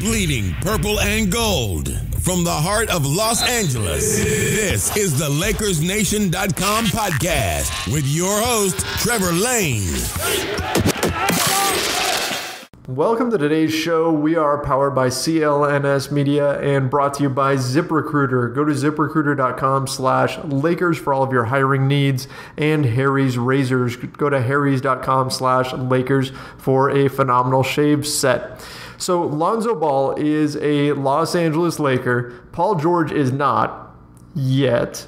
Bleeding purple and gold. From the heart of Los Angeles, this is the LakersNation.com podcast with your host, Trevor Lane. Welcome to today's show. We are powered by CLNS Media and brought to you by ZipRecruiter. Go to ZipRecruiter.com/Lakers for all of your hiring needs, and Harry's Razors. Go to Harrys.com/Lakers for a phenomenal shave set. So Lonzo Ball is a Los Angeles Laker. Paul George is not yet.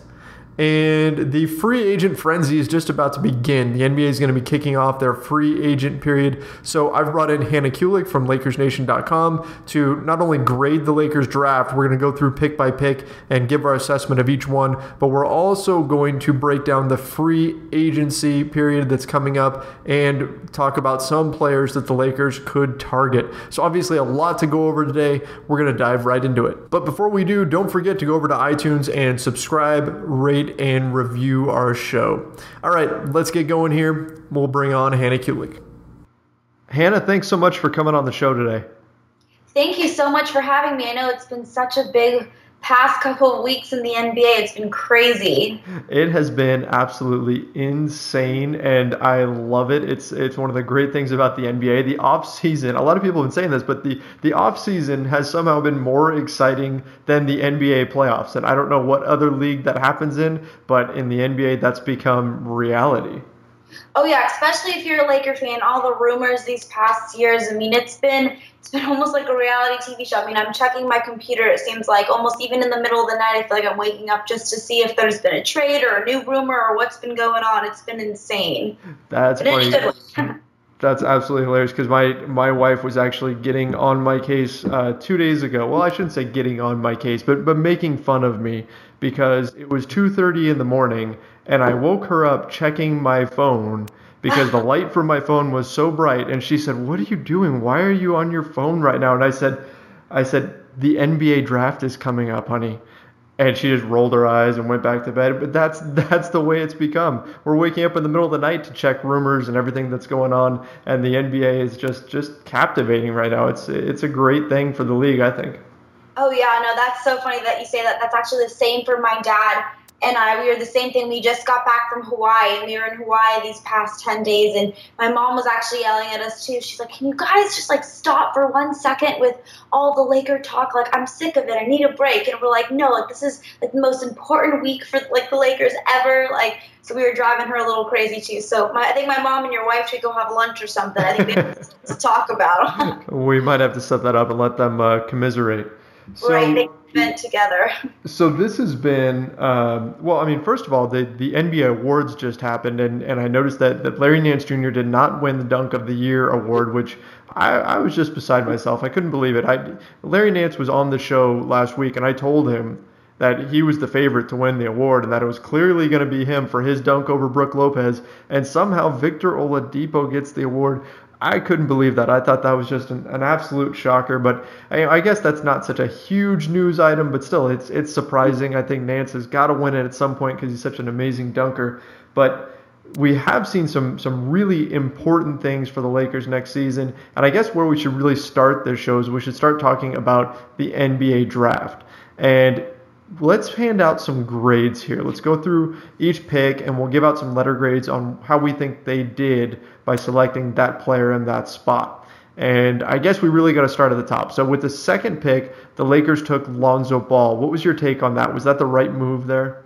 And the free agent frenzy is just about to begin. The NBA is going to be kicking off their free agent period. So I've brought in Hannah Kulik from LakersNation.com to not only grade the Lakers draft, we're going to go through pick by pick and give our assessment of each one, but we're also going to break down the free agency period that's coming up and talk about some players that the Lakers could target. So obviously a lot to go over today. We're going to dive right into it. But before we do, don't forget to go over to iTunes and subscribe, rate, and review our show. All right, let's get going here. We'll bring on Hannah Kulik. Hannah, thanks so much for coming on the show today. Thank you so much for having me. I know it's been such a big past couple of weeks in the NBA. It's been crazy. It has been absolutely insane, and I love it. It's one of the great things about the NBA. The off-season, a lot of people have been saying this, but the off-season has somehow been more exciting than the NBA playoffs. And I don't know what other league that happens in, but in the NBA, that's become reality. Oh, yeah, especially if you're a Laker fan, all the rumors these past years. I mean, it's been almost like a reality TV show. I mean, I'm checking my computer, it seems like, almost even in the middle of the night. I feel like I'm waking up just to see if there's been a trade or a new rumor or what's been going on. It's been insane. That's funny. That's absolutely hilarious because my wife was actually getting on my case 2 days ago. Well, I shouldn't say getting on my case, but making fun of me because it was 2:30 in the morning and I woke her up checking my phone because the light from my phone was so bright, and she said, "What are you doing? Why are you on your phone right now?" And I said, "The NBA draft is coming up, honey." And she just rolled her eyes and went back to bed. But that's the way it's become. We're waking up in the middle of the night to check rumors and everything that's going on, and the NBA is just captivating right now. It's a great thing for the league, I think. Oh, yeah, no, that's so funny that you say that. That's actually the same for my dad and I. We were the same thing. We just got back from Hawaii, and we were in Hawaii these past 10 days, and my mom was actually yelling at us, too. She's like, "Can you guys just, stop for 1 second with all the Laker talk? I'm sick of it. I need a break." And we're like, "No, this is, the most important week for, the Lakers ever." So we were driving her a little crazy, too. So I think my mom and your wife should go have lunch or something. I think we have to talk about. We might have to set that up and let them commiserate. So, right, they vent together. So this has been, first of all, the NBA awards just happened, and I noticed that Larry Nance Jr. did not win the Dunk of the Year award, which I was just beside myself. I couldn't believe it. Larry Nance was on the show last week, and I told him that he was the favorite to win the award and that it was clearly going to be him for his dunk over Brook Lopez, and somehow Victor Oladipo gets the award. I couldn't believe that. I thought that was just an absolute shocker, but I guess that's not such a huge news item, but still, it's surprising. I think Nance has got to win it at some point because he's such an amazing dunker, but we have seen some really important things for the Lakers next season, and I guess where we should really start this show is we should start talking about the NBA draft. And let's hand out some grades here. Let's go through each pick, and we'll give out some letter grades on how we think they did by selecting that player in that spot. And I guess we really got to start at the top. So with the second pick, the Lakers took Lonzo Ball. What was your take on that? Was that the right move there?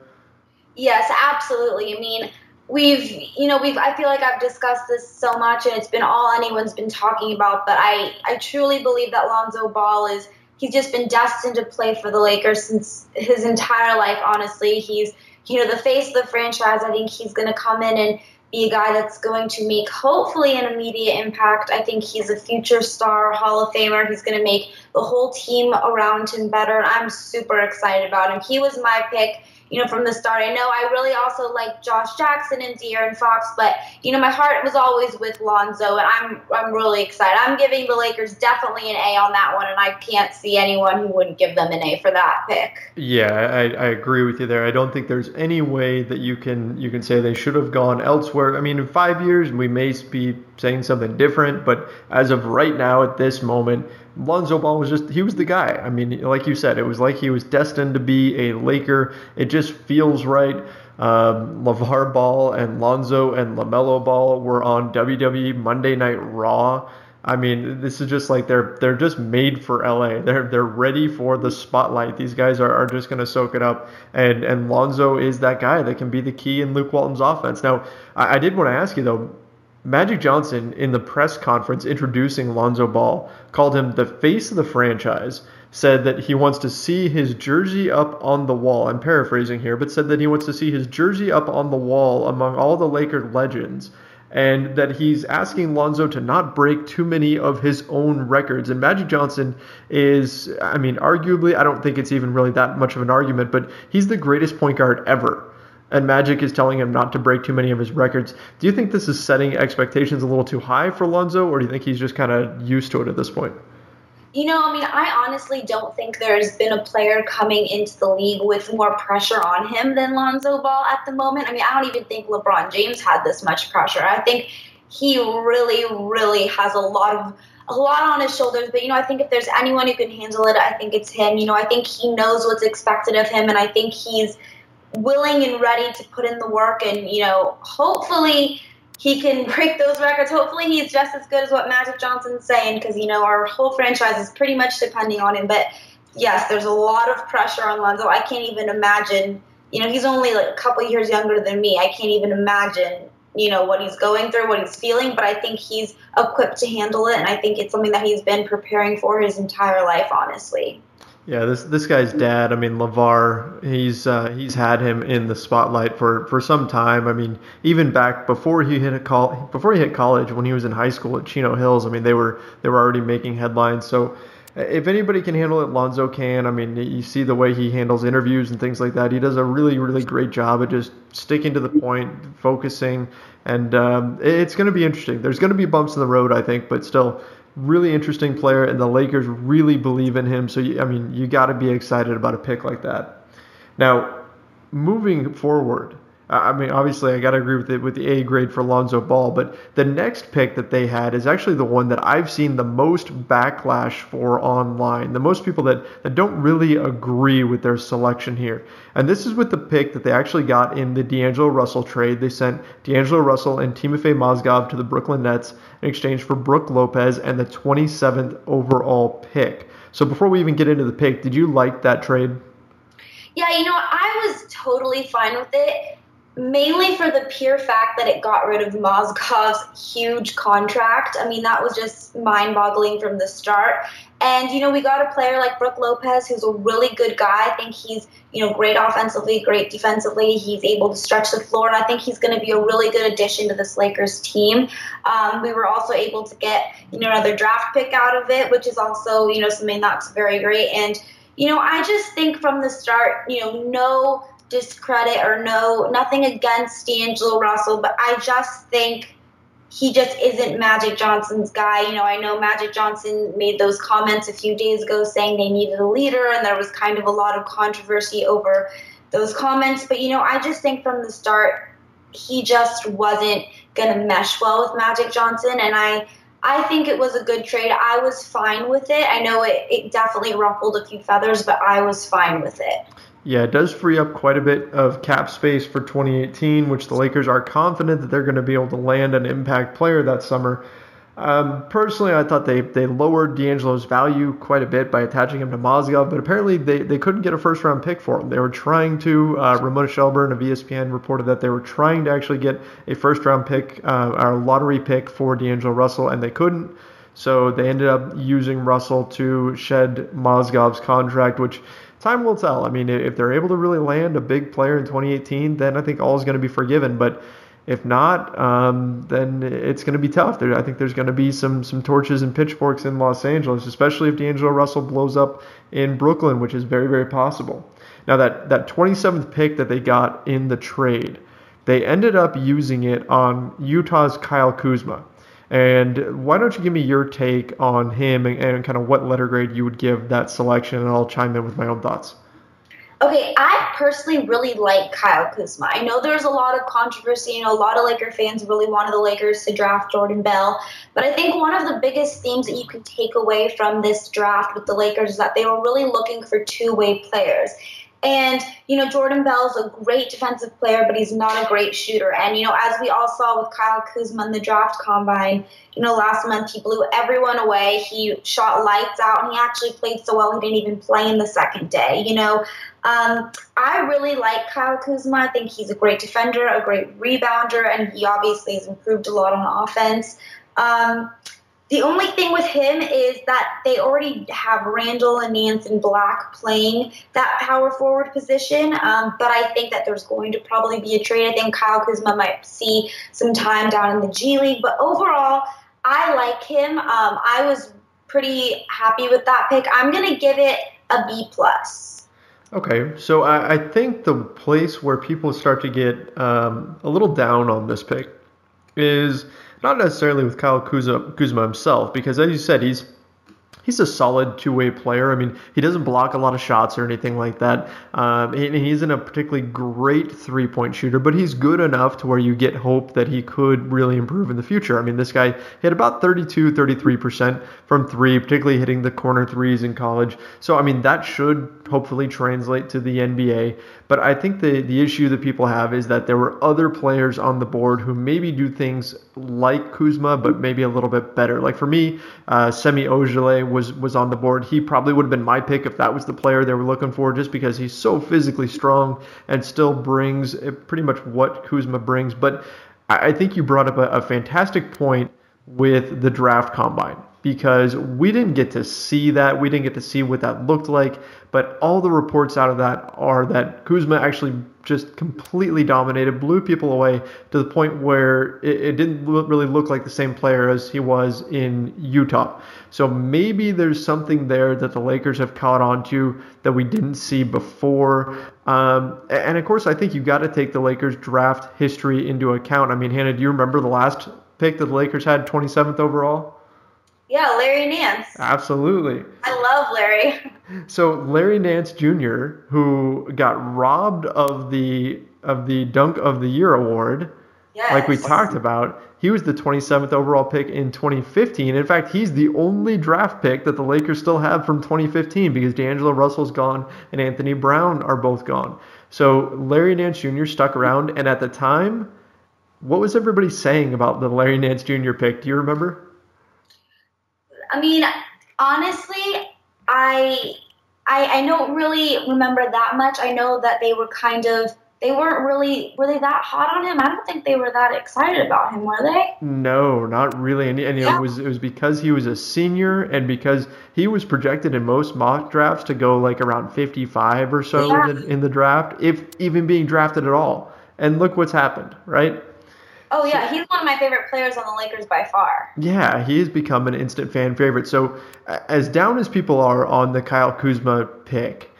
Yes, absolutely. I mean, I feel like I've discussed this so much, and it's been all anyone's been talking about, but I truly believe that Lonzo Ball he's just been destined to play for the Lakers since his entire life, honestly. He's, the face of the franchise. I think he's going to come in and be a guy that's going to make, hopefully, an immediate impact. I think he's a future star, Hall of Famer. He's going to make the whole team around him better, and I'm super excited about him. He was my pick, from the start. I know I really also like Josh Jackson and De'Aaron Fox, but, my heart was always with Lonzo, and I'm really excited. I'm giving the Lakers definitely an A on that one, and I can't see anyone who wouldn't give them an A for that pick. Yeah, I agree with you there. I don't think there's any way that you can say they should have gone elsewhere. I mean, in 5 years, we may be saying something different, but as of right now, at this moment, Lonzo Ball he was the guy. I mean, like you said, it was like he was destined to be a Laker. It just feels right. LeVar Ball and Lonzo and LaMelo Ball were on WWE Monday Night Raw. I mean, this is just like they're just made for LA. They're ready for the spotlight. These guys are just going to soak it up. And Lonzo is that guy that can be the key in Luke Walton's offense. Now, I did want to ask you, though, Magic Johnson in the press conference introducing Lonzo Ball called him the face of the franchise, said that he wants to see his jersey up on the wall. I'm paraphrasing here, but said that he wants to see his jersey up on the wall among all the Laker legends, and that he's asking Lonzo to not break too many of his own records. And Magic Johnson is, I mean, arguably, I don't think it's even really that much of an argument, but he's the greatest point guard ever. And Magic is telling him not to break too many of his records. Do you think this is setting expectations a little too high for Lonzo, or do you think he's just kind of used to it at this point? I mean, I honestly don't think there's been a player coming into the league with more pressure on him than Lonzo Ball at the moment. I mean, I don't even think LeBron James had this much pressure. I think he really, really has a lot on his shoulders. But, I think if there's anyone who can handle it, I think it's him. I think he knows what's expected of him, and I think he's willing and ready to put in the work, and hopefully he can break those records. Hopefully he's just as good as what Magic Johnson's saying, because our whole franchise is pretty much depending on him. But yes, there's a lot of pressure on Lonzo. I can't even imagine. He's only like a couple years younger than me. I can't even imagine what he's going through, what he's feeling, but I think he's equipped to handle it, and I think it's something that he's been preparing for his entire life, honestly. Yeah, this guy's dad, I mean, LeVar, he's had him in the spotlight for some time. I mean, even back before he hit college, when he was in high school at Chino Hills, I mean, they were already making headlines. So if anybody can handle it, Lonzo can. I mean, you see the way he handles interviews and things like that. He does a really, really great job at just sticking to the point, focusing, and it's going to be interesting. There's going to be bumps in the road, I think, but still, really interesting player, and the Lakers really believe in him. So, you got to be excited about a pick like that. Now, moving forward, obviously I got to agree with the A grade for Lonzo Ball, but the next pick that they had is actually the one that I've seen the most backlash for online, the most people that don't really agree with their selection here. And this is with the pick that they actually got in the D'Angelo Russell trade. They sent D'Angelo Russell and Timofey Mozgov to the Brooklyn Nets in exchange for Brook Lopez and the 27th overall pick. So before we even get into the pick, did you like that trade? Yeah, I was totally fine with it, mainly for the pure fact that it got rid of Mozgov's huge contract. I mean, that was just mind-boggling from the start. And, we got a player like Brook Lopez, who's a really good guy. I think he's, great offensively, great defensively. He's able to stretch the floor, and I think he's going to be a really good addition to this Lakers team. We were also able to get, another draft pick out of it, which is also, something that's very great. And, I just think from the start, no discredit or nothing against D'Angelo Russell, but I just think he just isn't Magic Johnson's guy. I know Magic Johnson made those comments a few days ago saying they needed a leader, and there was kind of a lot of controversy over those comments. But, I just think from the start, he just wasn't going to mesh well with Magic Johnson, and I think it was a good trade. I was fine with it. I know it definitely ruffled a few feathers, but I was fine with it. Yeah, it does free up quite a bit of cap space for 2018, which the Lakers are confident that they're going to be able to land an impact player that summer. Personally, I thought they lowered D'Angelo's value quite a bit by attaching him to Mozgov, but apparently they couldn't get a first-round pick for him. They were trying to, Ramona Shelburne of ESPN reported that they were trying to actually get a first-round pick, or lottery pick for D'Angelo Russell, and they couldn't. So they ended up using Russell to shed Mozgov's contract, which time will tell. I mean, if they're able to really land a big player in 2018, then I think all is going to be forgiven. But if not, then it's going to be tough. I think there's going to be some torches and pitchforks in Los Angeles, especially if D'Angelo Russell blows up in Brooklyn, which is very, very possible. Now, that 27th pick that they got in the trade, they ended up using it on Utah's Kyle Kuzma. And why don't you give me your take on him and kind of what letter grade you would give that selection, and I'll chime in with my own thoughts. Okay, I personally really like Kyle Kuzma. I know there's a lot of controversy. You know, a lot of Laker fans really wanted the Lakers to draft Jordan Bell. But I think one of the biggest themes that you can take away from this draft with the Lakers is that they were really looking for two-way players. And, you know, Jordan Bell's a great defensive player, but he's not a great shooter. And, you know, as we all saw with Kyle Kuzma in the draft combine, you know, last month he blew everyone away. He shot lights out, and he actually played so well he didn't even play in the second day, you know. I really like Kyle Kuzma. I think he's a great defender, a great rebounder, and he obviously has improved a lot on offense. The only thing with him is that they already have Randall and Nance and Black playing that power forward position, but I think that there's going to probably be a trade. I think Kyle Kuzma might see some time down in the G League, but overall, I like him. I was pretty happy with that pick. I'm going to give it a B+. Okay, so I think the place where people start to get a little down on this pick is not necessarily with Kyle Kuzma himself, because as you said, he's a solid two-way player. I mean, he doesn't block a lot of shots or anything like that. He isn't a particularly great three-point shooter, but he's good enough to where you get hope that he could really improve in the future. I mean, this guy hit about 33% from three, particularly hitting the corner threes in college. So, I mean, that should hopefully translate to the NBA. But I think the issue that people have is that there were other players on the board who maybe do things like Kuzma, but maybe a little bit better. Like for me, Semi Ojeleye was on the board. He probably would have been my pick if that was the player they were looking for, just because he's so physically strong and still brings pretty much what Kuzma brings. But I think you brought up a fantastic point with the draft combine, because we didn't get to see that. We didn't get to see what that looked like. But all the reports out of that are that Kuzma actually just completely dominated, blew people away to the point where it didn't really look like the same player as he was in Utah. So maybe there's something there that the Lakers have caught on to that we didn't see before. And of course, I think you got to take the Lakers draft history into account. I mean, Hannah, do you remember the last pick that the Lakers had, 27th overall? Yeah, Larry Nance. Absolutely. I love Larry. So Larry Nance Jr., who got robbed of the Dunk of the Year award, yes, like we talked about, he was the 27th overall pick in 2015. In fact, he's the only draft pick that the Lakers still have from 2015, because D'Angelo Russell's gone and Anthony Brown are both gone. So Larry Nance Jr. stuck around, and at the time, what was everybody saying about the Larry Nance Jr. pick? Do you remember? I mean, honestly, I don't really remember that much. I know that they were were they that hot on him? I don't think they were that excited about him, were they? No, not really. And Yeah. it was because he was a senior, and because he was projected in most mock drafts to go like around 55 or so Yeah. in the draft, if even being drafted at all. And look what's happened, right? Oh, yeah, he's one of my favorite players on the Lakers by far. Yeah, he has become an instant fan favorite. So as down as people are on the Kyle Kuzma pick,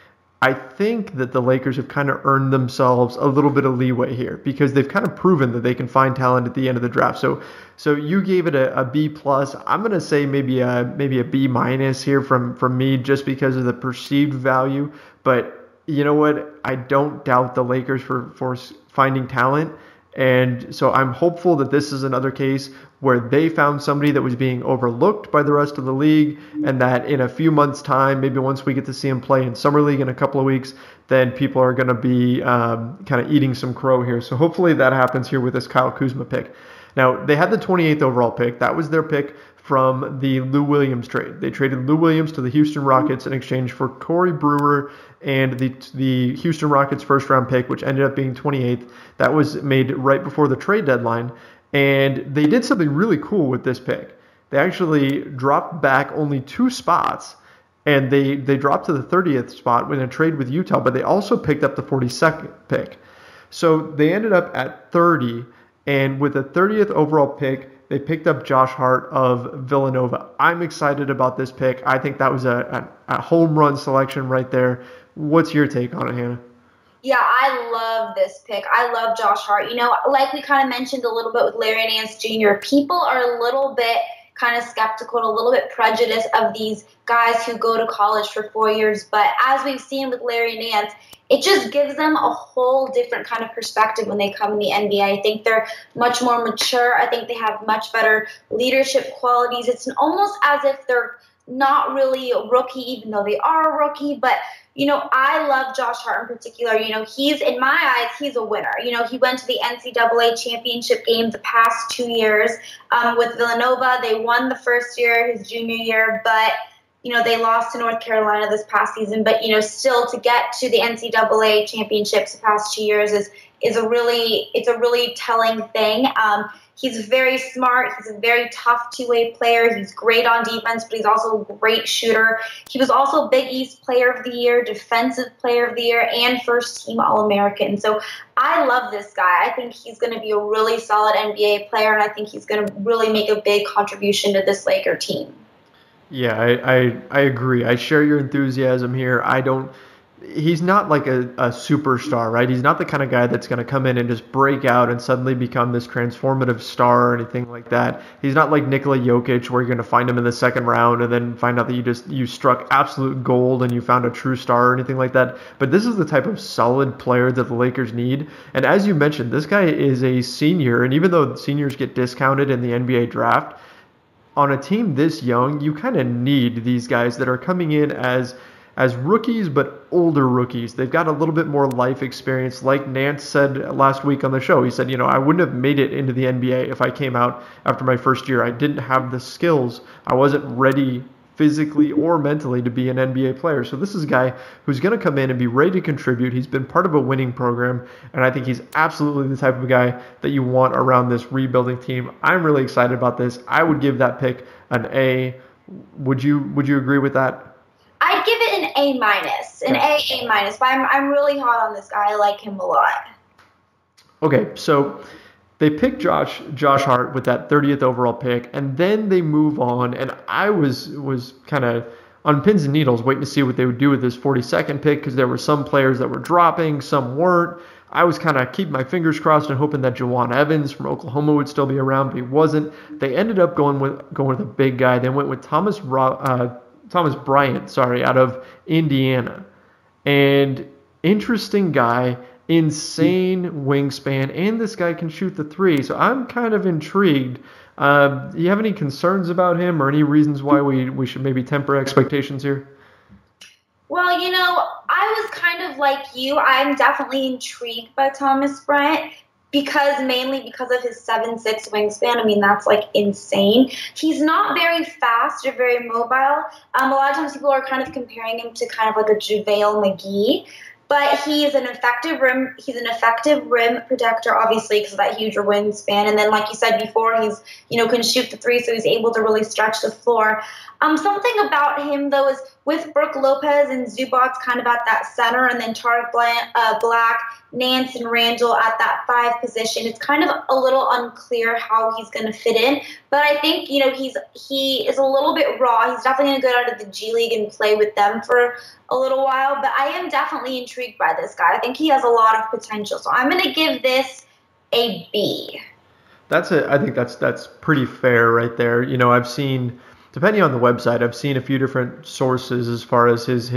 I think that the Lakers have kind of earned themselves a little bit of leeway here, because they've kind of proven that they can find talent at the end of the draft. So you gave it a B+. I'm going to say maybe a B- here from me, just because of the perceived value. But you know what? I don't doubt the Lakers for finding talent. And so I'm hopeful that this is another case where they found somebody that was being overlooked by the rest of the league, and that in a few months' time, maybe once we get to see him play in Summer League in a couple of weeks, then people are going to be kind of eating some crow here. So hopefully that happens here with this Kyle Kuzma pick. Now, they had the 28th overall pick. That was their pick from the Lou Williams trade. They traded Lou Williams to the Houston Rockets in exchange for Corey Brewer and the Houston Rockets first-round pick, which ended up being 28th. That was made right before the trade deadline. And they did something really cool with this pick. They actually dropped back only 2 spots, and they dropped to the 30th spot in a trade with Utah, but they also picked up the 42nd pick. So they ended up at 30, and with the 30th overall pick, they picked up Josh Hart of Villanova. I'm excited about this pick. I think that was a home run selection right there. What's your take on it, Hannah? Yeah, I love this pick. I love Josh Hart. You know, like we kind of mentioned a little bit with Larry Nance Jr., people are a little bit kind of skeptical and a little bit prejudiced of these guys who go to college for 4 years. But as we've seen with Larry Nance, it just gives them a whole different kind of perspective when they come in the NBA. I think they're much more mature. I think they have much better leadership qualities. It's almost as if they're not really a rookie, even though they are a rookie. But, I love Josh Hart in particular. He's, in my eyes, he's a winner. He went to the NCAA championship game the past 2 years with Villanova. They won the first year, his junior year, but they lost to North Carolina this past season, but, still to get to the NCAA championships the past 2 years is a really telling thing. He's very smart. He's a very tough two-way player. He's great on defense, but he's also a great shooter. He was also Big East Player of the Year, Defensive Player of the Year, and first-team All-American. So I love this guy. I think he's going to be a really solid NBA player, and I think he's going to really make a big contribution to this Laker team. Yeah, I agree. I share your enthusiasm here. He's not like a superstar, right? He's not the kind of guy that's going to come in and just break out and suddenly become this transformative star or anything like that. He's not like Nikola Jokic, where you're going to find him in the second round and then find out that you struck absolute gold and you found a true star or anything like that. But this is the type of solid player that the Lakers need. And as you mentioned, this guy is a senior, and even though seniors get discounted in the NBA draft, on a team this young, you kind of need these guys that are coming in as rookies, but older rookies. They've got a little bit more life experience. Like Nance said last week on the show, he said, I wouldn't have made it into the NBA if I came out after my first year. I didn't have the skills. I wasn't ready physically or mentally to be an NBA player. So this is a guy who's going to come in and be ready to contribute. He's been part of a winning program, and I think he's absolutely the type of guy that you want around this rebuilding team. I'm really excited about this. I would give that pick an A. Would you agree with that? I'd give it an A-, A-, but I'm really hot on this guy. I like him a lot. Okay, so they picked Josh Hart with that 30th overall pick, and then they move on, and I was kind of on pins and needles waiting to see what they would do with this 42nd pick, because there were some players that were dropping, some weren't. I was kind of keeping my fingers crossed and hoping that Jawan Evans from Oklahoma would still be around, but he wasn't. They ended up going with a big guy. They went with Thomas Bryant, out of Indiana. And interesting guy, insane wingspan, and this guy can shoot the three. So I'm kind of intrigued. Do you have any concerns about him or any reasons why we should maybe temper expectations here? Well, I was kind of like you. I'm definitely intrigued by Thomas Bryant. Mainly because of his 7'6" wingspan. I mean, that's like insane. He's not very fast or very mobile. A lot of times people are kind of comparing him to kind of like a JaVale McGee. But he's an effective rim protector, obviously, because of that huge wingspan. And then, like you said before, he's can shoot the three, so he's able to really stretch the floor. Something about him though is with Brook Lopez and Zubac's kind of at that center, and then Tariq Black, Nance, and Randall at that 5 position. It's kind of a little unclear how he's going to fit in. But I think he is a little bit raw. He's definitely going to go out of the G League and play with them for a little while. But I am definitely intrigued by this guy. I think he has a lot of potential. So I'm going to give this a B. I think that's pretty fair right there. I've seen, depending on the website, I've seen a few different sources as far as his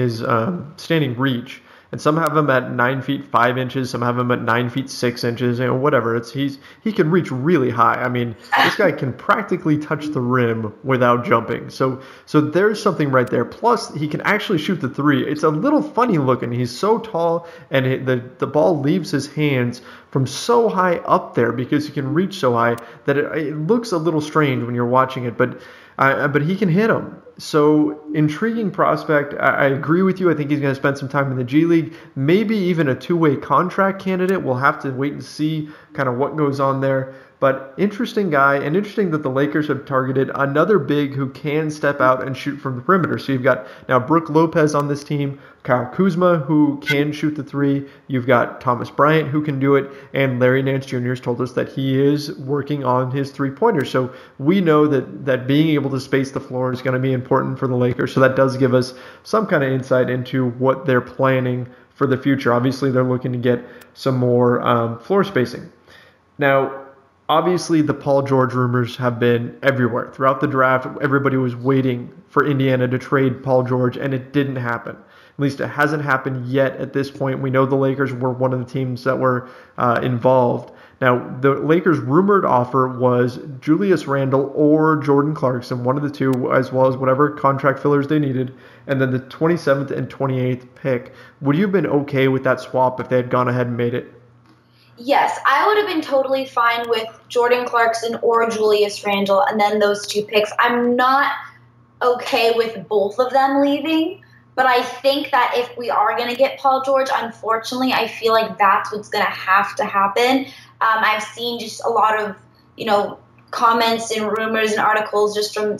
standing reach. And some have him at 9 feet 5 inches, some have him at 9 feet 6 inches, whatever. He can reach really high. I mean, this guy can practically touch the rim without jumping. So there's something right there. Plus, he can actually shoot the three. It's a little funny looking. He's so tall, and the ball leaves his hands from so high up there because he can reach so high that it looks a little strange when you're watching it. But he can hit them. So intriguing prospect. I agree with you. I think he's going to spend some time in the G League, maybe even a 2-way contract candidate. We'll have to wait and see kind of what goes on there. But interesting guy, and interesting that the Lakers have targeted another big who can step out and shoot from the perimeter. So you've got now Brook Lopez on this team, Kyle Kuzma, who can shoot the three. You've got Thomas Bryant, who can do it, and Larry Nance Jr. has told us that he is working on his three-pointer. So we know that being able to space the floor is going to be important for the Lakers. So that does give us some kind of insight into what they're planning for the future. Obviously, they're looking to get some more floor spacing. Now, Obviously, the Paul George rumors have been everywhere. Throughout the draft, everybody was waiting for Indiana to trade Paul George, and it didn't happen. At least it hasn't happened yet at this point. We know the Lakers were one of the teams that were involved. Now, the Lakers' rumored offer was Julius Randle or Jordan Clarkson, one of the two, as well as whatever contract fillers they needed, and then the 27th and 28th pick. Would you have been okay with that swap if they had gone ahead and made it? Yes, I would have been totally fine with Jordan Clarkson or Julius Randle and then those two picks. I'm not okay with both of them leaving, but I think that if we are going to get Paul George, unfortunately, I feel like that's what's going to have to happen. I've seen just a lot of, comments and rumors and articles just from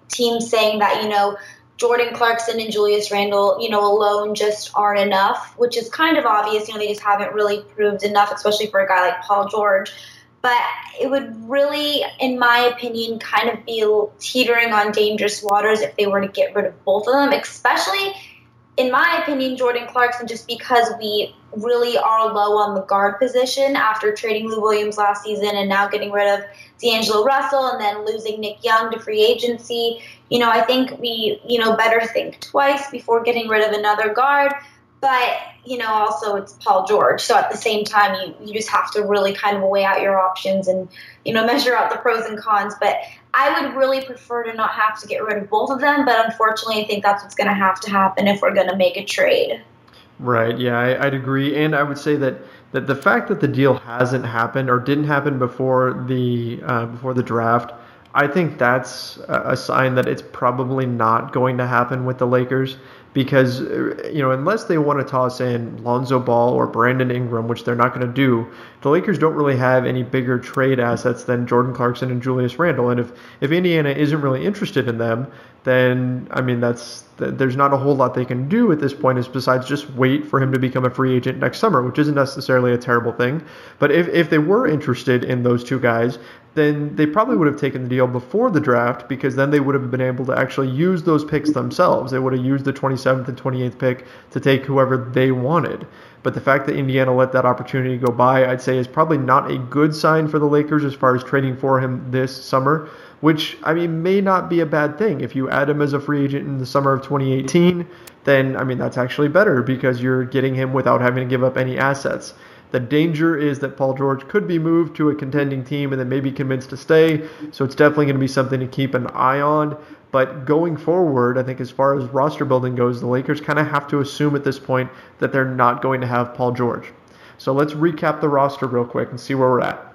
teams saying that, Jordan Clarkson and Julius Randle, alone just aren't enough, which is kind of obvious. They just haven't really proved enough, especially for a guy like Paul George. But it would really, in my opinion, kind of be teetering on dangerous waters if they were to get rid of both of them, especially, in my opinion, Jordan Clarkson, just because we really are low on the guard position after trading Lou Williams last season and now getting rid of D'Angelo Russell and then losing Nick Young to free agency. I think we, better think twice before getting rid of another guard. But, also it's Paul George. So at the same time, you just have to really kind of weigh out your options and, measure out the pros and cons. But I would really prefer to not have to get rid of both of them. But unfortunately, I think that's what's going to have to happen if we're going to make a trade. Right. Yeah, I'd agree. And I would say that the fact that the deal hasn't happened or didn't happen before the draft, I think that's a sign that it's probably not going to happen with the Lakers because, unless they want to toss in Lonzo Ball or Brandon Ingram, which they're not going to do, the Lakers don't really have any bigger trade assets than Jordan Clarkson and Julius Randle. And if Indiana isn't really interested in them, then, there's not a whole lot they can do at this point besides just wait for him to become a free agent next summer, which isn't necessarily a terrible thing. But if they were interested in those two guys, then they probably would have taken the deal before the draft because then they would have been able to actually use those picks themselves. They would have used the 27th and 28th pick to take whoever they wanted. But the fact that Indiana let that opportunity go by, I'd say, is probably not a good sign for the Lakers as far as trading for him this summer, which, may not be a bad thing. If you add him as a free agent in the summer of 2018, then, that's actually better because you're getting him without having to give up any assets. The danger is that Paul George could be moved to a contending team and then maybe convinced to stay. So it's definitely going to be something to keep an eye on. But going forward, I think as far as roster building goes, the Lakers kind of have to assume at this point that they're not going to have Paul George. So let's recap the roster real quick and see where we're at.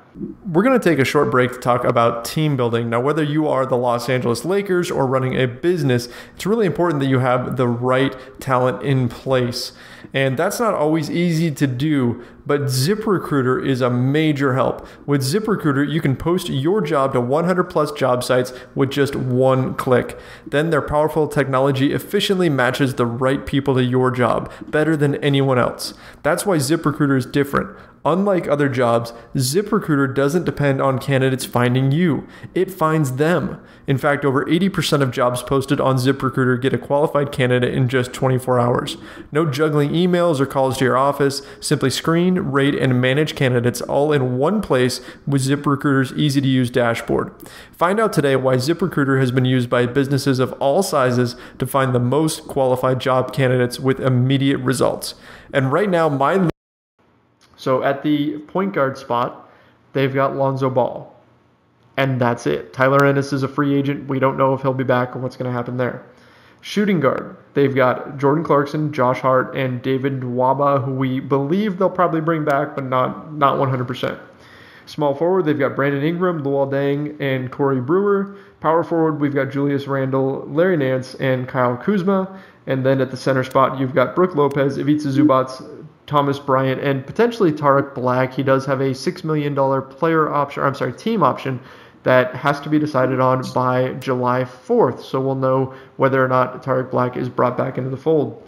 We're going to take a short break to talk about team building. Now, whether you are the Los Angeles Lakers or running a business, it's really important that you have the right talent in place. And that's not always easy to do, but ZipRecruiter is a major help. With ZipRecruiter, you can post your job to 100 plus job sites with just one click. Then their powerful technology efficiently matches the right people to your job better than anyone else. That's why ZipRecruiter is different. Unlike other jobs, ZipRecruiter doesn't depend on candidates finding you. It finds them. In fact, over 80% of jobs posted on ZipRecruiter get a qualified candidate in just 24 hours. No juggling emails or calls to your office. Simply screen, rate, and manage candidates all in one place with ZipRecruiter's easy-to-use dashboard. Find out today why ZipRecruiter has been used by businesses of all sizes to find the most qualified job candidates with immediate results. And right now, So at the point guard spot, they've got Lonzo Ball. And that's it. Tyler Ennis is a free agent. We don't know if he'll be back or what's going to happen there. Shooting guard, they've got Jordan Clarkson, Josh Hart, and David Nwaba, who we believe they'll probably bring back, but not 100%. Small forward, they've got Brandon Ingram, Luol Deng, and Corey Brewer. Power forward, we've got Julius Randle, Larry Nance, and Kyle Kuzma. And then at the center spot, you've got Brook Lopez, Ivica Zubac, Thomas Bryant, and potentially Tarek Black. He does have a $6 million team option that has to be decided on by July 4th. So we'll know whether or not Tarek Black is brought back into the fold.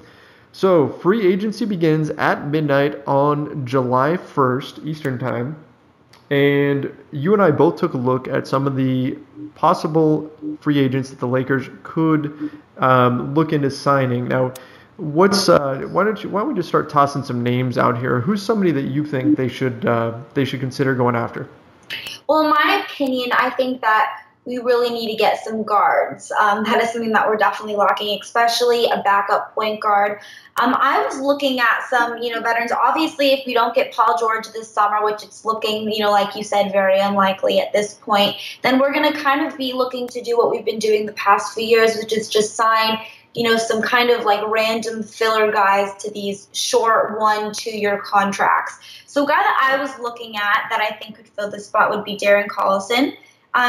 So free agency begins at midnight on July 1st Eastern Time. And you and I both took a look at some of the possible free agents that the Lakers could look into signing. Now, why don't we just start tossing some names out here? Who's somebody that you think they should consider going after? Well, in my opinion, I think that we really need to get some guards. That is something that we're definitely lacking, especially a backup point guard. I was looking at some, veterans. Obviously, if we don't get Paul George this summer, which it's looking, like you said, very unlikely at this point, then we're going to kind of be looking to do what we've been doing the past few years, which is just sign, some kind of like random filler guys to these short 1-2 year contracts. So a guy that I was looking at that I think could fill this spot would be Darren Collison.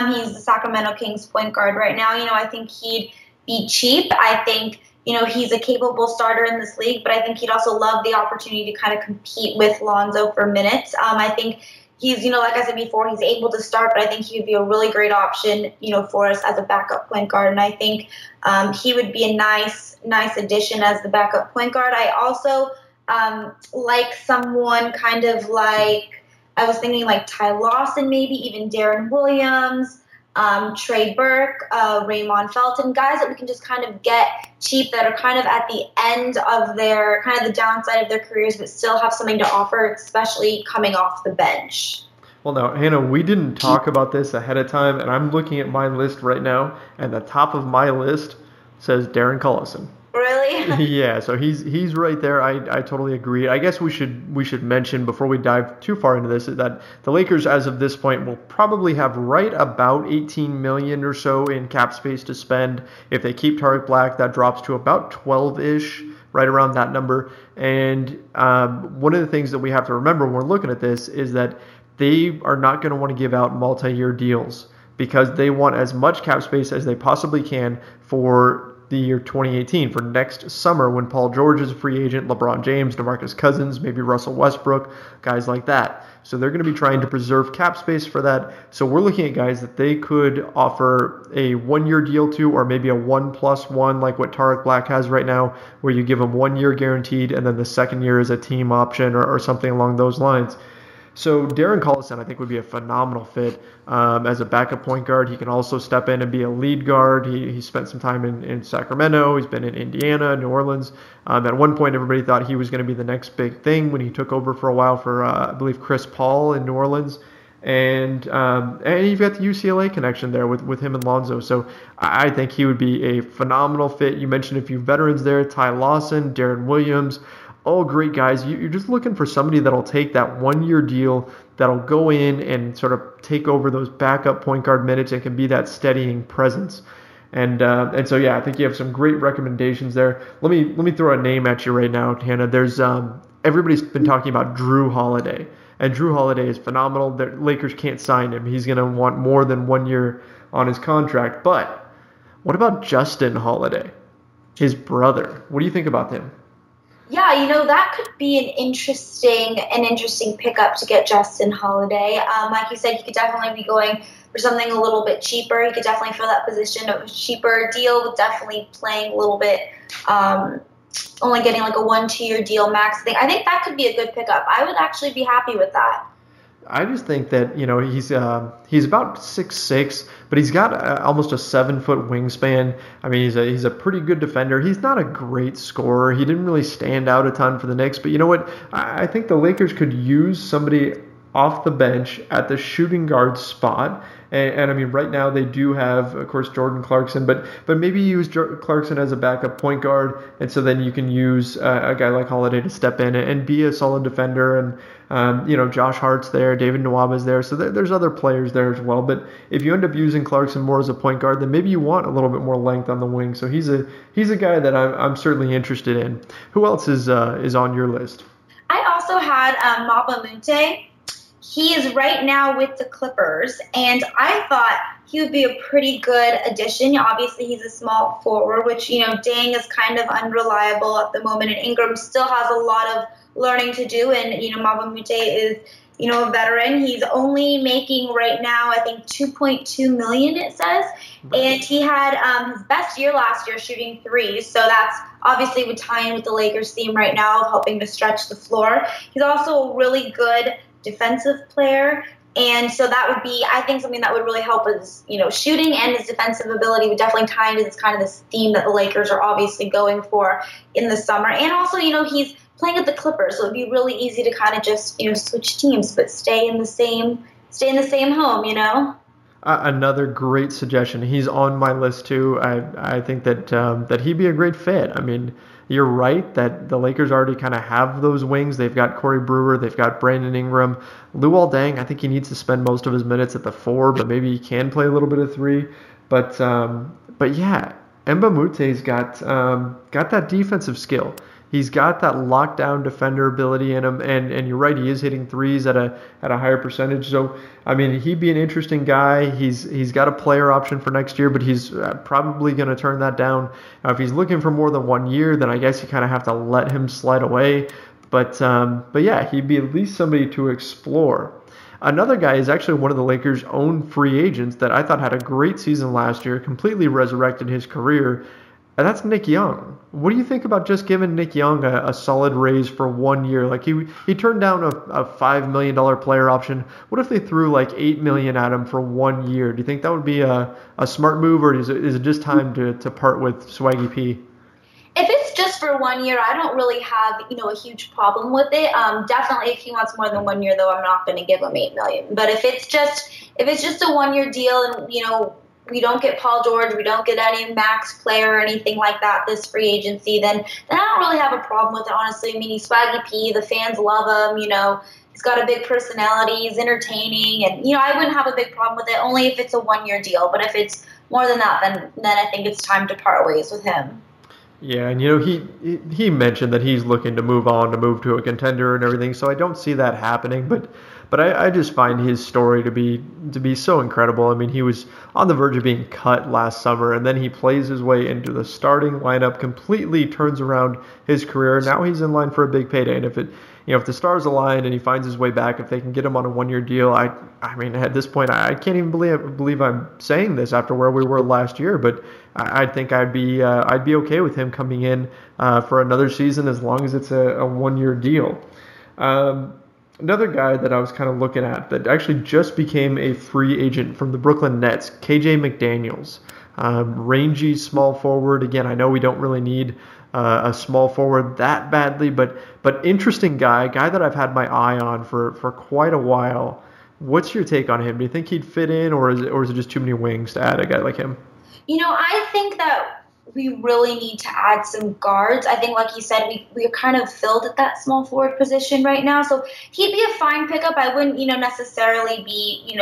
He's the Sacramento Kings point guard right now. I think he'd be cheap. I think, he's a capable starter in this league, but I think he'd also love the opportunity to kind of compete with Lonzo for minutes. I think he's, like I said before, he's able to start, but I think he would be a really great option, for us as a backup point guard. And I think he would be a nice addition as the backup point guard. I also like someone kind of like, I was thinking like Ty Lawson, maybe even Darren Williams, Trey Burke, Raymond Felton, guys that we can just kind of get cheap that are kind of at the end of their, kind of the downside of their careers, but still have something to offer, especially coming off the bench. Well, now, Hannah, we didn't talk about this ahead of time, and I'm looking at my list right now, and the top of my list says Darren Collison. Really? Yeah, so he's right there. I totally agree. I guess we should mention before we dive too far into this is that the Lakers, as of this point, will probably have right about $18 million or so in cap space to spend. If they keep Tariq Black, that drops to about 12-ish, right around that number. And one of the things that we have to remember when we're looking at this is that they are not going to want to give out multi-year deals because they want as much cap space as they possibly can for the year 2018, for next summer when Paul George is a free agent, LeBron James, DeMarcus Cousins, maybe Russell Westbrook, guys like that. So they're going to be trying to preserve cap space for that. So we're looking at guys that they could offer a 1-year deal to, or maybe a 1+1 like what Tariq Black has right now, where you give him 1 year guaranteed and then the second year is a team option or something along those lines. So Darren Collison, I think, would be a phenomenal fit as a backup point guard. He can also step in and be a lead guard. He spent some time in Sacramento. He's been in Indiana, New Orleans. At one point, everybody thought he was going to be the next big thing when he took over for a while for, I believe, Chris Paul in New Orleans. And you've got the UCLA connection there with him and Lonzo. So I think he would be a phenomenal fit. You mentioned a few veterans there, Ty Lawson, Darren Williams. All great guys. You're just looking for somebody that'll take that 1-year deal, that'll go in and sort of take over those backup point guard minutes and can be that steadying presence. And so yeah, I think you have some great recommendations there. Let me throw a name at you right now, Hannah. There's everybody's been talking about Drew Holiday, and Drew Holiday is phenomenal. The Lakers can't sign him. He's going to want more than 1 year on his contract. But what about Justin Holiday, his brother? What do you think about him? Yeah, that could be an interesting pickup to get Justin Holiday. Like you said, he could definitely be going for something a little bit cheaper. He could definitely fill that position of a cheaper deal with definitely playing a little bit, only getting like a 1-2 year deal max thing. I think that could be a good pickup. I would actually be happy with that. I just think that, he's about 6'6", but he's got almost a 7-foot wingspan. I mean, he's a pretty good defender. He's not a great scorer. He didn't really stand out a ton for the Knicks, but you know what? I think the Lakers could use somebody off the bench at the shooting guard spot. And I mean, right now they do have, of course, Jordan Clarkson, but maybe use Clarkson as a backup point guard, and so then you can use a guy like Holiday to step in and be a solid defender. And Josh Hart's there, David Nwaba's there, so there's other players there as well. But if you end up using Clarkson more as a point guard, then maybe you want a little bit more length on the wing. So he's a guy that I'm certainly interested in. Who else is on your list? I also had Maba Mute. He is right now with the Clippers, and I thought he would be a pretty good addition. Obviously, he's a small forward, which, Dang is kind of unreliable at the moment, and Ingram still has a lot of learning to do, and, Maba Mute is, a veteran. He's only making right now, I think, $2.2 million, it says, and he had his best year last year shooting threes, so that's obviously would tie in with the Lakers theme right now of helping to stretch the floor. He's also a really good defensive player, and so that would be, I think, something that would really help his, shooting, and his defensive ability would definitely tie into this theme that the Lakers are obviously going for in the summer. And also, he's playing at the Clippers, so it'd be really easy to kind of just, switch teams, but stay in the same stay in the same home, you know? Another great suggestion. He's on my list too. I think that he'd be a great fit. I mean, you're right that the Lakers already kind of have those wings. They've got Corey Brewer, they've got Brandon Ingram. Luol Deng, I think he needs to spend most of his minutes at the 4, but maybe he can play a little bit of 3. But yeah, Mbah Mute's got that defensive skill. He's got that lockdown defender ability in him, and you're right, he is hitting threes at a higher percentage. So I mean, he'd be an interesting guy. He's got a player option for next year, but he's probably going to turn that down. Now, if he's looking for more than 1 year, then I guess you kind of have to let him slide away. But yeah, he'd be at least somebody to explore. Another guy is actually one of the Lakers' own free agents that I thought had a great season last year, completely resurrected his career. And that's Nick Young. What do you think about just giving Nick Young a solid raise for 1 year? Like he turned down a $5 million player option. What if they threw like $8 million at him for 1 year? Do you think that would be a smart move, or is it just time to part with Swaggy P? If it's just for 1 year, I don't really have, a huge problem with it. Definitely if he wants more than 1 year, though, I'm not going to give him $8 million. But if it's just a 1 year deal and, we don't get Paul George, we don't get any max player or anything like that this free agency, then I don't really have a problem with it, honestly. I mean, he's Swaggy P, the fans love him, he's got a big personality, he's entertaining, and, I wouldn't have a big problem with it, only if it's a 1 year deal. But if it's more than that, then I think it's time to part ways with him. Yeah, and he mentioned that he's looking to move to a contender and everything, so I don't see that happening, but I just find his story to be so incredible. I mean, he was on the verge of being cut last summer, and then he plays his way into the starting lineup, completely turns around his career. Now he's in line for a big payday, and if the stars align and he finds his way back, if they can get him on a 1 year deal, I mean, at this point, I can't even believe I'm saying this after where we were last year, but I think I'd be okay with him coming in for another season as long as it's a 1 year deal. Another guy that I was kind of looking at that actually just became a free agent from the Brooklyn Nets, KJ McDaniels. Rangy small forward. Again, I know we don't really need a small forward that badly, but interesting guy that I've had my eye on for quite a while. What's your take on him? Do you think he'd fit in, or is it just too many wings to add a guy like him? I think that we really need to add some guards. I think, like you said, we are kind of filled at that small forward position right now. So he'd be a fine pickup. I wouldn't, necessarily be,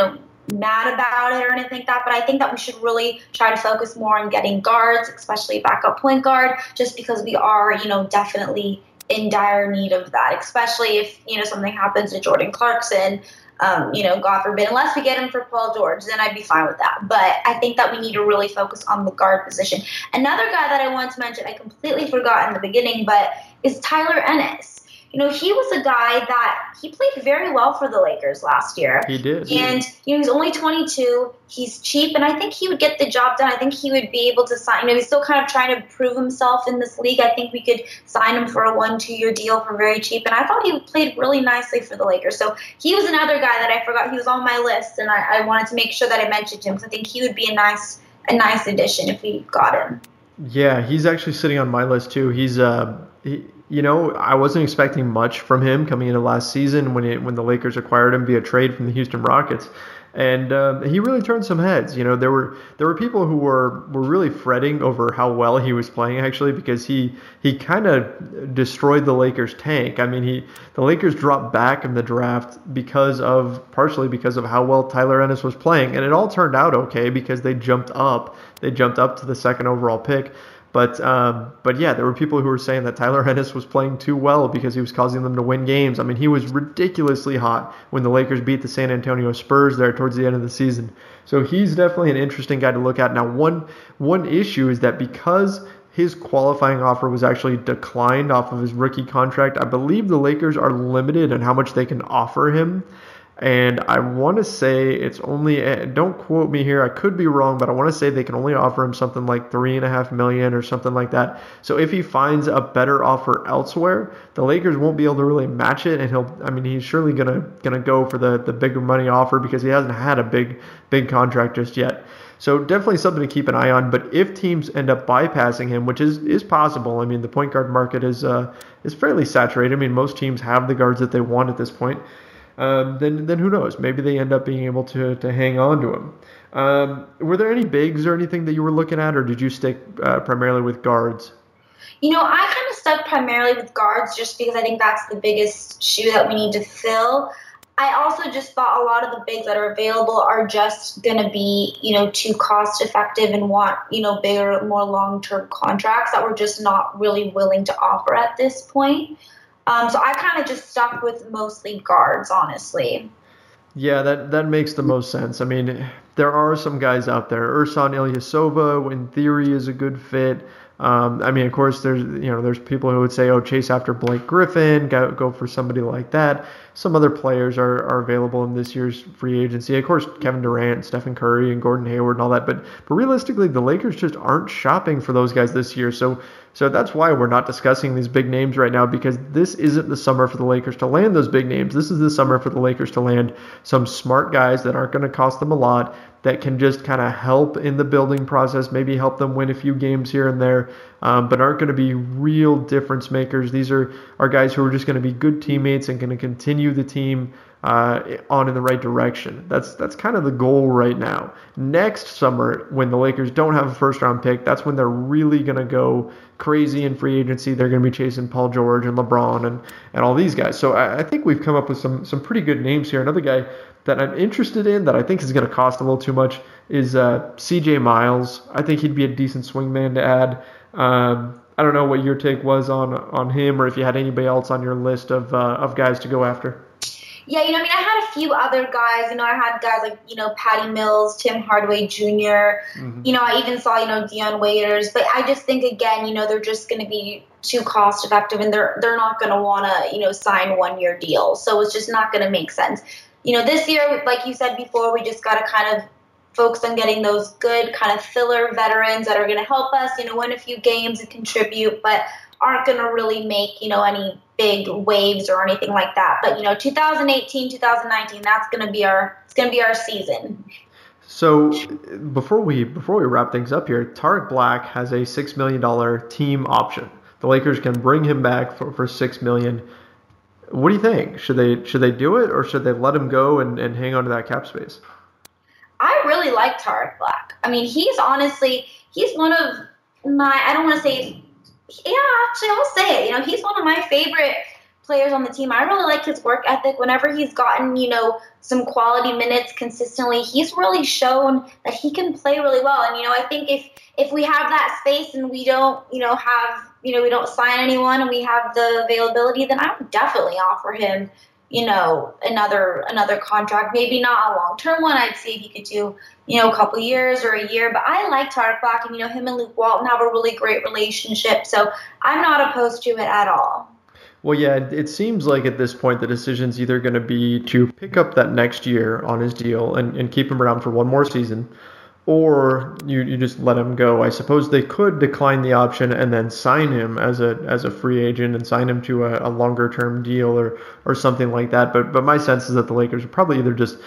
mad about it or anything like that. But I think that we should really try to focus more on getting guards, especially backup point guard, just because we are, definitely in dire need of that, especially if, something happens to Jordan Clarkson. God forbid, unless we get him for Paul George, then I'd be fine with that. But I think that we need to really focus on the guard position. Another guy that I wanted to mention, I completely forgot in the beginning, but is Tyler Ennis. He was a guy that he played very well for the Lakers last year. He did. And, he's only 22. He's cheap, and I think he would get the job done. I think he would be able to sign. He's still kind of trying to prove himself in this league. I think we could sign him for a 1-2 year deal for very cheap. And I thought he played really nicely for the Lakers. So he was another guy that I forgot. He was on my list, and I wanted to make sure that I mentioned him because I think he would be a nice addition if we got him. Yeah, he's actually sitting on my list too. He's I wasn't expecting much from him coming into last season when the Lakers acquired him via trade from the Houston Rockets, and he really turned some heads. There were people who were really fretting over how well he was playing actually, because he kind of destroyed the Lakers tank. I mean, the Lakers dropped back in the draft partially because of how well Tyler Ennis was playing, and it all turned out okay because they jumped up to the 2nd overall pick. But yeah, there were people who were saying that Tyler Ennis was playing too well because he was causing them to win games. I mean, he was ridiculously hot when the Lakers beat the San Antonio Spurs there towards the end of the season. So he's definitely an interesting guy to look at. Now, one issue is that because his qualifying offer was actually declined off of his rookie contract, I believe the Lakers are limited on how much they can offer him. And I want to say it's only, don't quote me here, I could be wrong, but I want to say they can only offer him something like $3.5 million or something like that. So if he finds a better offer elsewhere, the Lakers won't be able to really match it, and he's surely gonna go for the bigger money offer because he hasn't had a big contract just yet. So definitely something to keep an eye on. But if teams end up bypassing him, which is possible, I mean, the point guard market is fairly saturated. I mean, most teams have the guards that they want at this point. then who knows? Maybe they end up being able to hang on to him. Were there any bigs or anything that you were looking at, or did you stick primarily with guards? I kind of stuck primarily with guards just because I think that's the biggest shoe that we need to fill. I also just thought a lot of the bigs that are available are just going to be, too cost effective and want, bigger, more long-term contracts that we're just not really willing to offer at this point. So I kind of just stuck with mostly guards, honestly. Yeah, that makes the most sense. I mean, there are some guys out there. Ersan Ilyasova, in theory, is a good fit. Of course, there's people who would say, oh, chase after Blake Griffin, go for somebody like that. Some other players are available in this year's free agency. Of course, Kevin Durant, Stephen Curry, and Gordon Hayward and all that. But realistically, the Lakers just aren't shopping for those guys this year. So that's why we're not discussing these big names right now, because this isn't the summer for the Lakers to land those big names. This is the summer for the Lakers to land some smart guys that aren't going to cost them a lot, that can just kind of help in the building process, maybe help them win a few games here and there, but aren't going to be real difference makers. These are guys who are just going to be good teammates and going to continue the team on in the right direction. That's kind of the goal right now. Next summer, when the Lakers don't have a first-round pick, that's when they're really going to go crazy in free agency. They're going to be chasing Paul George and LeBron and all these guys. So I think we've come up with some pretty good names here. Another guy that I'm interested in that I think is going to cost a little too much is CJ Miles. I think he'd be a decent swingman to add. I don't know what your take was on him, or if you had anybody else on your list of guys to go after. Yeah, I had a few other guys. I had guys like, Patty Mills, Tim Hardaway Jr. Mm-hmm. I even saw, Dion Waiters. But I just think, again, they're just going to be too cost effective, and they're not going to want to, sign 1-year deals. So it's just not going to make sense. This year, like you said before, we just got to kind of focus on getting those good kind of filler veterans that are going to help us, win a few games and contribute, but aren't going to really make, any big waves or anything like that. But, 2018, 2019, that's going to be our season. So before we wrap things up here, Tariq Black has a $6 million team option. The Lakers can bring him back for $6 million. What do you think? Should they do it, or should they let him go and hang on to that cap space? I really like Tariq Black. He's one of my, I don't want to say, actually I'll say it. He's one of my favorite players on the team. I really like his work ethic. Whenever he's gotten, some quality minutes consistently, he's really shown that he can play really well. And, I think if we have that space and we don't, we don't sign anyone and we have the availability, then I would definitely offer him, another contract. Maybe not a long-term one. I'd see if he could do, a couple years or a year. But I like Tariq Black, and, him and Luke Walton have a really great relationship. So I'm not opposed to it at all. Well, yeah, it seems like at this point the decision's either going to be to pick up that next year on his deal and keep him around for one more season, or you just let him go. I suppose they could decline the option and then sign him as a free agent and sign him to a longer term deal or something like that. But my sense is that the Lakers would probably either just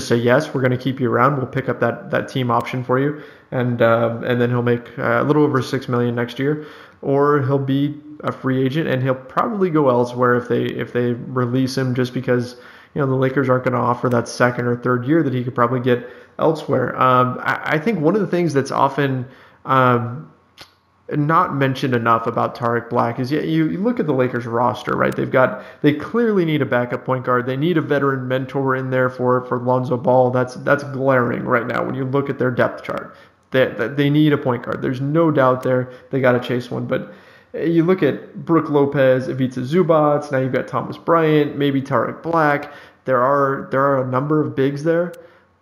say, yes, we're going to keep you around, we'll pick up that team option for you, and then he'll make a little over $6 million next year, or he'll be a free agent and he'll probably go elsewhere if they release him, just because the Lakers aren't going to offer that second or third year that he could probably get elsewhere. I think one of the things that's often not mentioned enough about Tariq Black is, you look at the Lakers roster, right? They clearly need a backup point guard. They need a veteran mentor in there for Lonzo Ball. That's glaring right now when you look at their depth chart. They need a point guard. There's no doubt there. They got to chase one. But you look at Brook Lopez, Ivica Zubac, now you've got Thomas Bryant, maybe Tariq Black. There are a number of bigs there.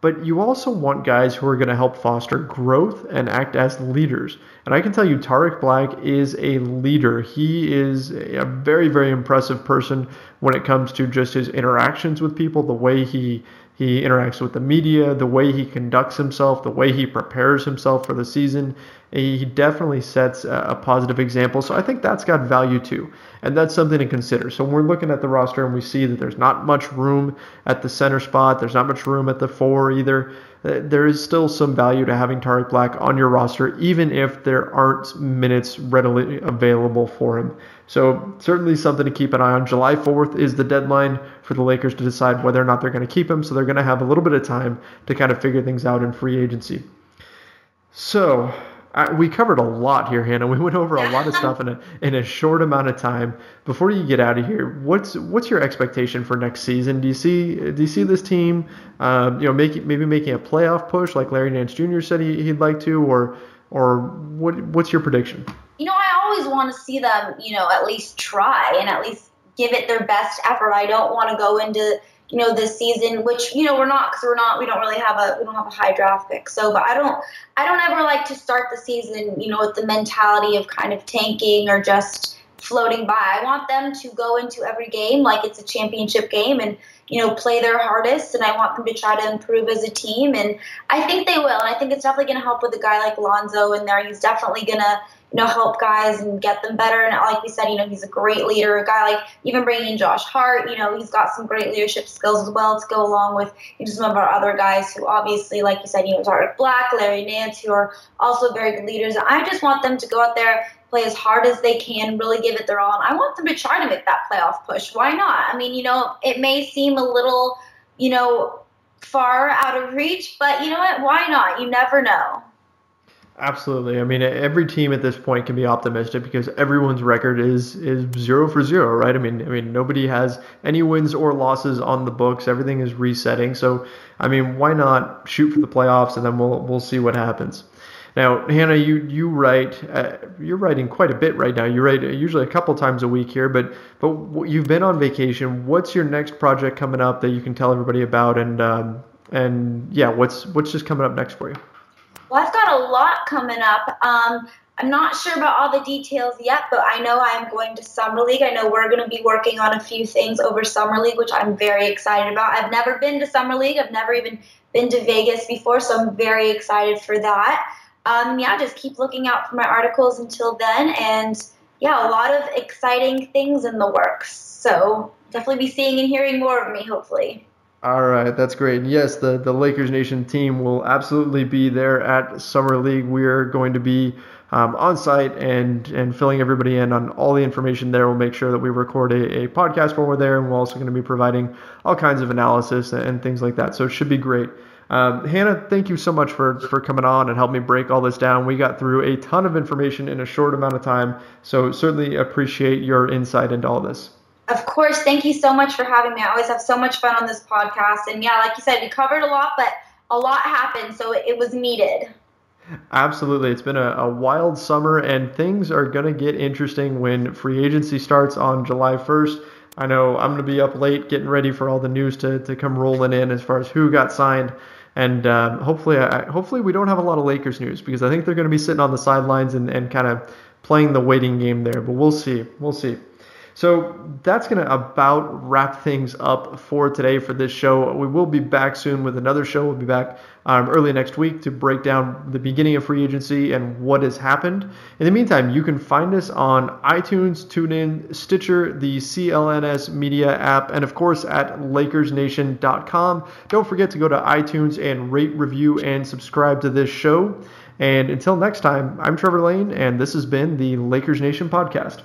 But you also want guys who are going to help foster growth and act as leaders. And I can tell you Tariq Black is a leader. He is a very, very impressive person when it comes to just his interactions with people, the way he interacts with the media, the way he conducts himself, the way he prepares himself for the season. He definitely sets a positive example. So I think that's got value too. And that's something to consider. So when we're looking at the roster and we see that there's not much room at the center spot, there's not much room at the 4 either, there is still some value to having Tariq Black on your roster, even if there aren't minutes readily available for him. So certainly something to keep an eye on. July 4th is the deadline for the Lakers to decide whether or not they're going to keep him. So they're going to have a little bit of time to kind of figure things out in free agency. So we covered a lot here, Hannah. We went over a lot of stuff in a short amount of time. Before you get out of here, what's your expectation for next season? Do you see this team, maybe making a playoff push like Larry Nance Jr. said he'd like to, or what's your prediction? I always want to see them, at least try and at least give it their best effort. I don't want to go into this season, which, we're not, because we don't have a high draft pick. So, but I don't ever like to start the season, with the mentality of kind of tanking or just floating by. I want them to go into every game like it's a championship game and, play their hardest. And I want them to try to improve as a team. And I think they will. And I think it's definitely going to help with a guy like Lonzo in there. He's definitely going to, help guys and get them better. And like we said, he's a great leader. A guy like even bringing in Josh Hart, he's got some great leadership skills as well to go along with some of our other guys who obviously, like you said, Tariq Black, Larry Nance, who are also very good leaders. I just want them to go out there, play as hard as they can, really give it their all. And I want them to try to make that playoff push. Why not? I mean, it may seem a little, far out of reach, but you know what? Why not? You never know. Absolutely. I mean, every team at this point can be optimistic because everyone's record is 0 for 0, right? I mean, nobody has any wins or losses on the books. Everything is resetting. So, I mean, why not shoot for the playoffs and then we'll see what happens. Now, Hannah, you write. You're writing quite a bit right now. You write usually a couple times a week here, but you've been on vacation. What's your next project coming up that you can tell everybody about? And yeah, what's just coming up next for you? Well, I've got a lot coming up. I'm not sure about all the details yet, but I know I'm going to Summer League. I know we're going to be working on a few things over Summer League, which I'm very excited about. I've never been to Summer League. I've never even been to Vegas before, so I'm very excited for that. Just keep looking out for my articles until then. And, a lot of exciting things in the works. So definitely be seeing and hearing more of me, hopefully. All right, that's great. And yes, the Lakers Nation team will absolutely be there at Summer League. We're going to be on site and filling everybody in on all the information there. We'll make sure that we record a podcast when we're there, and we're also going to be providing all kinds of analysis and things like that. So it should be great. Hannah, thank you so much for coming on and helping me break all this down. We got through a ton of information in a short amount of time, so certainly appreciate your insight into all this. Of course. Thank you so much for having me. I always have so much fun on this podcast. And like you said, we covered a lot, but a lot happened, so it was needed. Absolutely. It's been a wild summer, and things are going to get interesting when free agency starts on July 1st. I know I'm going to be up late getting ready for all the news to come rolling in as far as who got signed. And hopefully we don't have a lot of Lakers news because I think they're going to be sitting on the sidelines and kind of playing the waiting game there. But we'll see. So that's going to about wrap things up for today for this show. We will be back soon with another show. We'll be back early next week to break down the beginning of free agency and what has happened. In the meantime, you can find us on iTunes, TuneIn, Stitcher, the CLNS Media app, and of course at LakersNation.com. Don't forget to go to iTunes and rate, review, and subscribe to this show. And until next time, I'm Trevor Lane, and this has been the Lakers Nation Podcast.